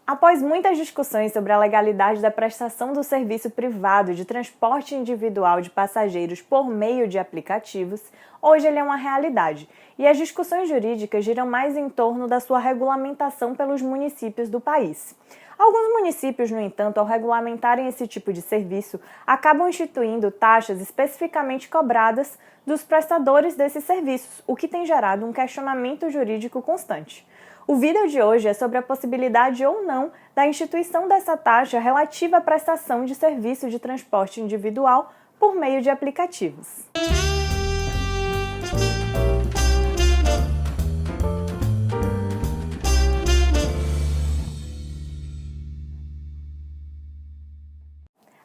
Após muitas discussões sobre a legalidade da prestação do serviço privado de transporte individual de passageiros por meio de aplicativos, hoje ele é uma realidade, e as discussões jurídicas giram mais em torno da sua regulamentação pelos municípios do país. Alguns municípios, no entanto, ao regulamentarem esse tipo de serviço, acabam instituindo taxas especificamente cobradas dos prestadores desses serviços, o que tem gerado um questionamento jurídico constante. O vídeo de hoje é sobre a possibilidade ou não da instituição dessa taxa relativa à prestação de serviço de transporte individual por meio de aplicativos.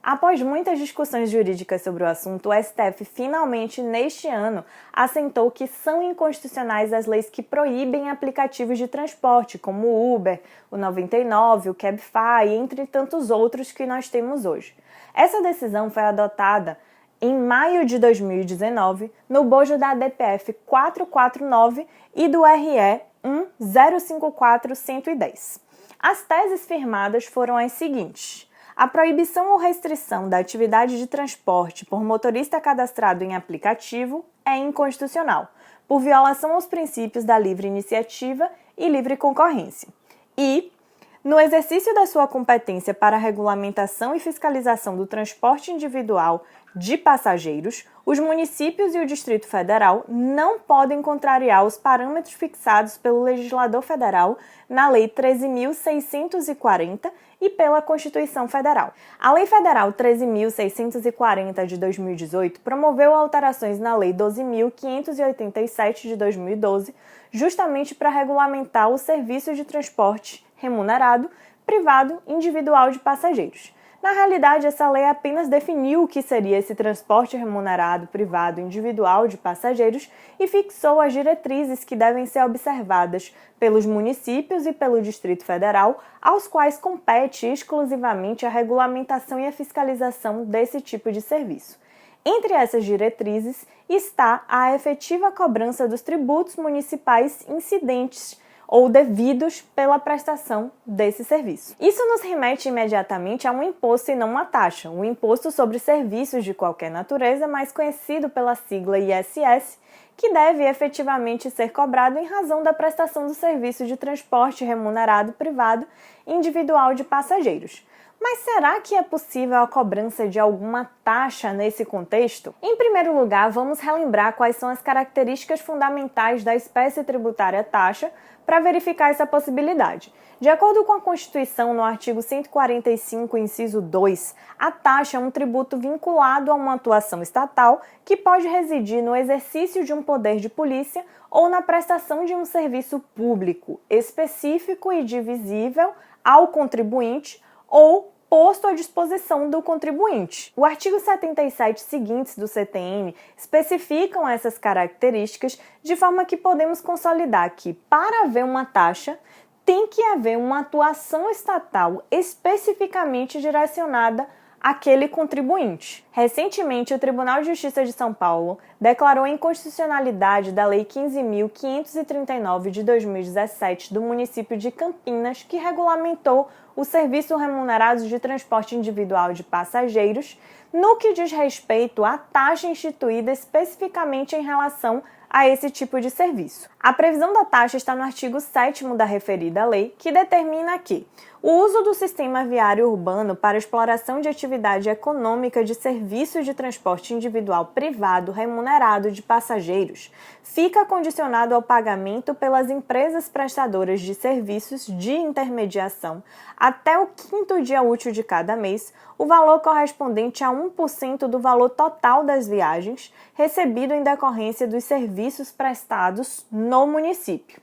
Após muitas discussões jurídicas sobre o assunto, o STF finalmente, neste ano, assentou que são inconstitucionais as leis que proíbem aplicativos de transporte, como o Uber, o 99, o Cabify, entre tantos outros que nós temos hoje. Essa decisão foi adotada em maio de 2019, no bojo da DPF 449 e do RE 1054110. As teses firmadas foram as seguintes: a proibição ou restrição da atividade de transporte por motorista cadastrado em aplicativo é inconstitucional, por violação aos princípios da livre iniciativa e livre concorrência. E, no exercício da sua competência para a regulamentação e fiscalização do transporte individual de passageiros, os municípios e o Distrito Federal não podem contrariar os parâmetros fixados pelo legislador federal na Lei 13.640 e pela Constituição Federal. A Lei Federal 13.640 de 2018 promoveu alterações na Lei 12.587 de 2012, justamente para regulamentar o serviço de transporte remunerado, privado, individual de passageiros. Na realidade, essa lei apenas definiu o que seria esse transporte remunerado, privado, individual de passageiros e fixou as diretrizes que devem ser observadas pelos municípios e pelo Distrito Federal, aos quais compete exclusivamente a regulamentação e a fiscalização desse tipo de serviço. Entre essas diretrizes está a efetiva cobrança dos tributos municipais incidentes ou devidos pela prestação desse serviço. Isso nos remete imediatamente a um imposto e não uma taxa, o Imposto sobre Serviços de Qualquer Natureza, mais conhecido pela sigla ISS, que deve efetivamente ser cobrado em razão da prestação do serviço de transporte remunerado privado individual de passageiros. Mas será que é possível a cobrança de alguma taxa nesse contexto? Em primeiro lugar, vamos relembrar quais são as características fundamentais da espécie tributária taxa para verificar essa possibilidade. De acordo com a Constituição, no artigo 145, inciso 2, a taxa é um tributo vinculado a uma atuação estatal que pode residir no exercício de um poder de polícia ou na prestação de um serviço público específico e divisível ao contribuinte ou posto à disposição do contribuinte. O artigo 77 seguintes do CTN especificam essas características de forma que podemos consolidar que, para haver uma taxa, tem que haver uma atuação estatal especificamente direcionada àquele contribuinte. Recentemente, o Tribunal de Justiça de São Paulo declarou a inconstitucionalidade da Lei 15.539 de 2017 do município de Campinas, que regulamentou o serviço remunerado de transporte individual de passageiros, no que diz respeito à taxa instituída especificamente em relação a esse tipo de serviço. A previsão da taxa está no artigo 7º da referida lei, que determina que o uso do sistema viário urbano para exploração de atividade econômica de serviços de transporte individual privado remunerado de passageiros fica condicionado ao pagamento pelas empresas prestadoras de serviços de intermediação até o 5º dia útil de cada mês, o valor correspondente a 1% do valor total das viagens recebido em decorrência dos serviços prestados no município.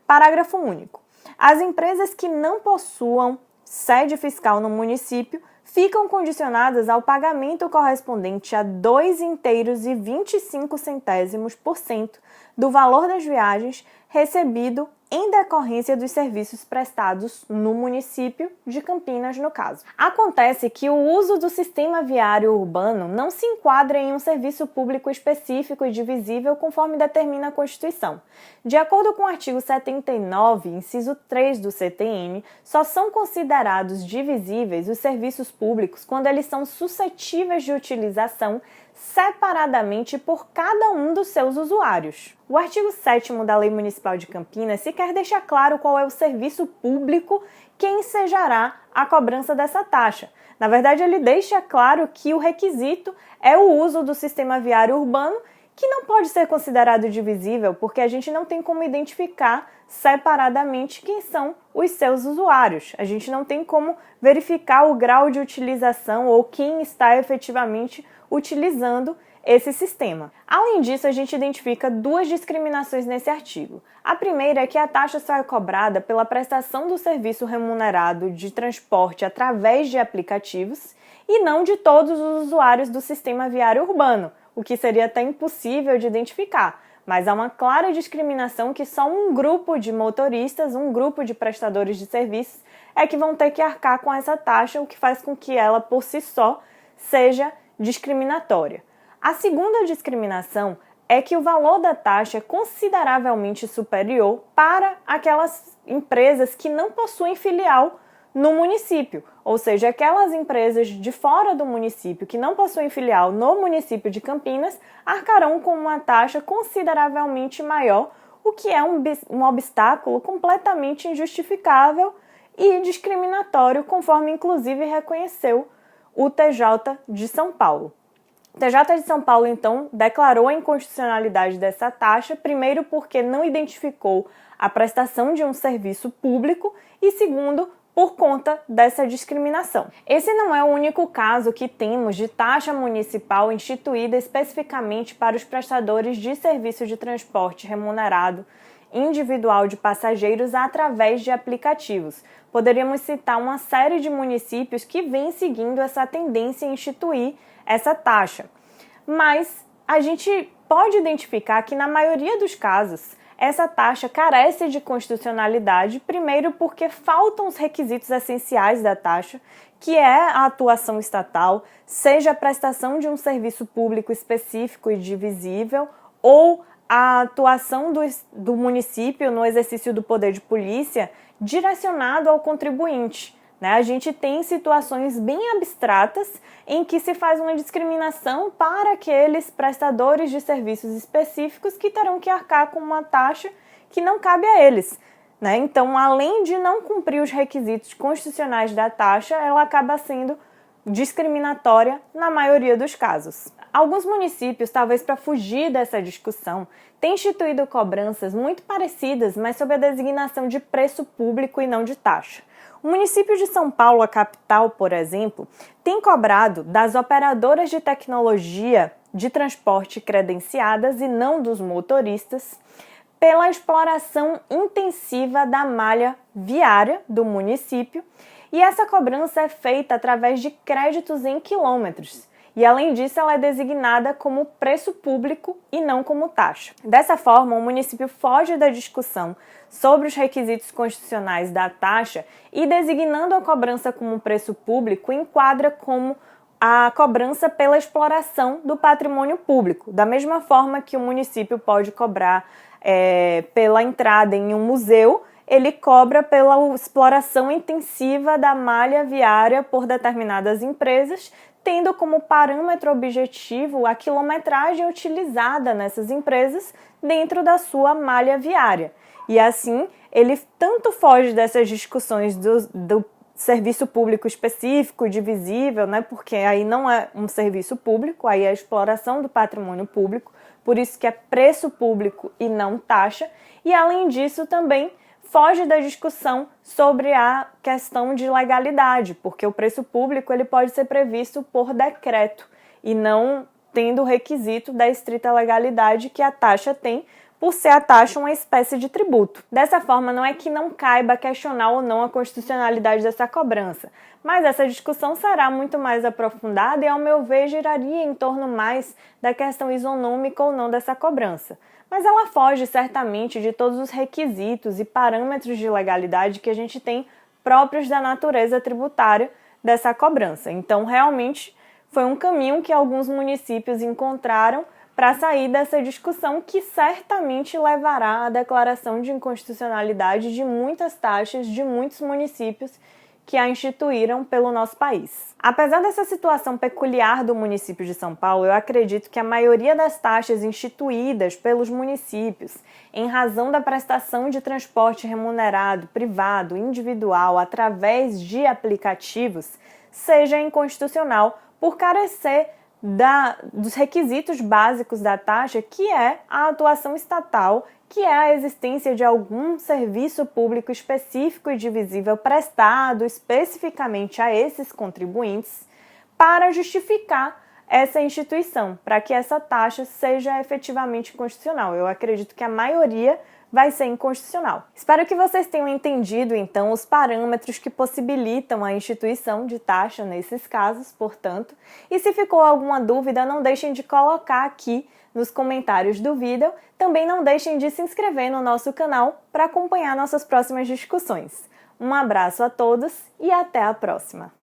Parágrafo único. As empresas que não possuam sede fiscal no município ficam condicionadas ao pagamento correspondente a 2,25 do valor das viagens recebido em decorrência dos serviços prestados no município de Campinas, no caso. Acontece que o uso do sistema viário urbano não se enquadra em um serviço público específico e divisível conforme determina a Constituição. De acordo com o artigo 79, inciso 3 do CTN, só são considerados divisíveis os serviços públicos quando eles são suscetíveis de utilização separadamente por cada um dos seus usuários. O artigo 7º da Lei Municipal de Campinas sequer deixa claro qual é o serviço público que ensejará a cobrança dessa taxa. Na verdade, ele deixa claro que o requisito é o uso do sistema viário urbano, que não pode ser considerado divisível, porque a gente não tem como identificar separadamente quem são os seus usuários. A gente não tem como verificar o grau de utilização ou quem está efetivamente utilizando esse sistema. Além disso, a gente identifica duas discriminações nesse artigo. A primeira é que a taxa só é cobrada pela prestação do serviço remunerado de transporte através de aplicativos e não de todos os usuários do sistema viário urbano, o que seria até impossível de identificar. Mas há uma clara discriminação que só um grupo de motoristas, um grupo de prestadores de serviços é que vão ter que arcar com essa taxa, o que faz com que ela, por si só, seja discriminatória. A segunda discriminação é que o valor da taxa é consideravelmente superior para aquelas empresas que não possuem filial no município, ou seja, aquelas empresas de fora do município que não possuem filial no município de Campinas arcarão com uma taxa consideravelmente maior, o que é um obstáculo completamente injustificável e discriminatório, conforme inclusive reconheceu o TJ de São Paulo. O TJ de São Paulo, então, declarou a inconstitucionalidade dessa taxa, primeiro porque não identificou a prestação de um serviço público e, segundo, por conta dessa discriminação. Esse não é o único caso que temos de taxa municipal instituída especificamente para os prestadores de serviço de transporte remunerado individual de passageiros através de aplicativos. Poderíamos citar uma série de municípios que vêm seguindo essa tendência em instituir essa taxa. Mas a gente pode identificar que, na maioria dos casos, essa taxa carece de constitucionalidade, primeiro porque faltam os requisitos essenciais da taxa, que é a atuação estatal, seja a prestação de um serviço público específico e divisível, ou a atuação do município no exercício do poder de polícia direcionado ao contribuinte. A gente tem situações bem abstratas em que se faz uma discriminação para aqueles prestadores de serviços específicos que terão que arcar com uma taxa que não cabe a eles. Então, além de não cumprir os requisitos constitucionais da taxa, ela acaba sendo discriminatória na maioria dos casos. Alguns municípios, talvez para fugir dessa discussão, têm instituído cobranças muito parecidas, mas sob a designação de preço público e não de taxa. O município de São Paulo, a capital, por exemplo, tem cobrado das operadoras de tecnologia de transporte credenciadas e não dos motoristas pela exploração intensiva da malha viária do município, e essa cobrança é feita através de créditos em quilômetros. E, além disso, ela é designada como preço público e não como taxa. Dessa forma, o município foge da discussão sobre os requisitos constitucionais da taxa e, designando a cobrança como preço público, enquadra como a cobrança pela exploração do patrimônio público. Da mesma forma que o município pode cobrar pela entrada em um museu, ele cobra pela exploração intensiva da malha viária por determinadas empresas, tendo como parâmetro objetivo a quilometragem utilizada nessas empresas dentro da sua malha viária. E assim, ele tanto foge dessas discussões do serviço público específico, divisível, porque aí não é um serviço público, aí é a exploração do patrimônio público, por isso que é preço público e não taxa, e além disso também foge da discussão sobre a questão de legalidade, porque o preço público ele pode ser previsto por decreto e não tendo o requisito da estrita legalidade que a taxa tem, por ser a taxa uma espécie de tributo. Dessa forma, não é que não caiba questionar ou não a constitucionalidade dessa cobrança, mas essa discussão será muito mais aprofundada e, ao meu ver, giraria em torno mais da questão isonômica ou não dessa cobrança. Mas ela foge certamente de todos os requisitos e parâmetros de legalidade que a gente tem próprios da natureza tributária dessa cobrança. Então, realmente, foi um caminho que alguns municípios encontraram para sair dessa discussão que certamente levará à declaração de inconstitucionalidade de muitas taxas de muitos municípios que a instituíram pelo nosso país. Apesar dessa situação peculiar do município de São Paulo, eu acredito que a maioria das taxas instituídas pelos municípios, em razão da prestação de transporte remunerado, privado, individual, através de aplicativos, seja inconstitucional por carecer dos requisitos básicos da taxa, que é a atuação estatal, que é a existência de algum serviço público específico e divisível prestado especificamente a esses contribuintes para justificar essa instituição, para que essa taxa seja efetivamente constitucional. Eu acredito que a maioria vai ser inconstitucional. Espero que vocês tenham entendido, então, os parâmetros que possibilitam a instituição de taxa nesses casos, portanto. E se ficou alguma dúvida, não deixem de colocar aqui nos comentários do vídeo. Também não deixem de se inscrever no nosso canal para acompanhar nossas próximas discussões. Um abraço a todos e até a próxima!